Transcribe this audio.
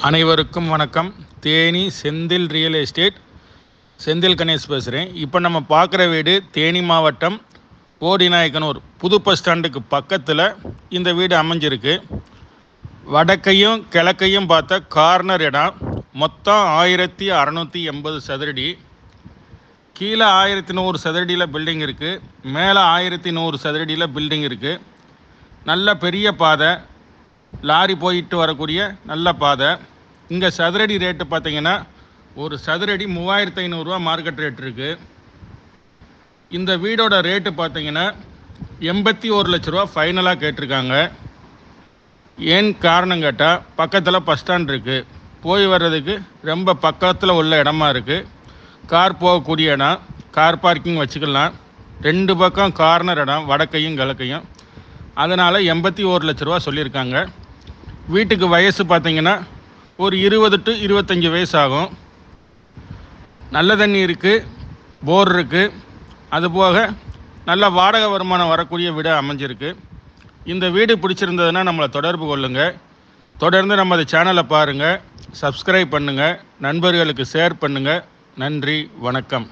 அனைவருக்கும் வணக்கம். Theni Senthil real estate, Senthil Ganesh பேசுகிறேன். இப்போ நம்ம பார்க்குற வீடு தேனி மாவட்டம் போடிநாயக்கனூர் புது பஸ் ஸ்டாண்டுக்கு பக்கத்தில் இந்த வீடு அமைஞ்சிருக்கு. வடக்கையும் கிழக்கையும் பார்த்த கார்னர் இடம். மொத்தம் 1680 சதுரடி. கீழே 1100 சதுரடியில் பில்டிங் இருக்குது, மேலே 1100 சதுரடியில் பில்டிங் இருக்குது. நல்ல பெரிய பாதை, லாரி போயிட்டு வரக்கூடிய நல்ல பாதை. இங்கே சதுரடி ரேட்டு பார்த்தீங்கன்னா ஒரு சதுரடி 3500 மார்க்கெட் ரேட் இருக்குது. இந்த வீடோட ரேட்டு பார்த்தீங்கன்னா 81 லட்ச ரூபா ஃபைனலாக கேட்டிருக்காங்க. ஏன் காரணம் கேட்டால் பக்கத்தில் பஸ் ஸ்டாண்ட் இருக்குது, போய் வர்றதுக்கு ரொம்ப பக்கத்தில் உள்ள இடமா இருக்குது. கார் போகக்கூடிய இடம், கார் பார்க்கிங் வச்சுக்கலாம். 2 பக்கம் கார்னர் இடம், வடக்கையும் கிழக்கையும். அதனால் 81 லட்ச ரூபா சொல்லியிருக்காங்க. வீட்டுக்கு வயசு பார்த்திங்கன்னா ஒரு 20 to 25 வயசு ஆகும். நல்ல தண்ணி இருக்குது, போர் இருக்குது. அதுபோக நல்ல வாடகை வருமானம் வரக்கூடிய வீடு அமைஞ்சிருக்கு. இந்த வீடு பிடிச்சிருந்ததுன்னா நம்மளை தொடர்பு கொள்ளுங்கள். தொடர்ந்து நமது சேனலை பாருங்கள், சப்ஸ்கிரைப் பண்ணுங்கள், நண்பர்களுக்கு ஷேர் பண்ணுங்கள். நன்றி, வணக்கம்.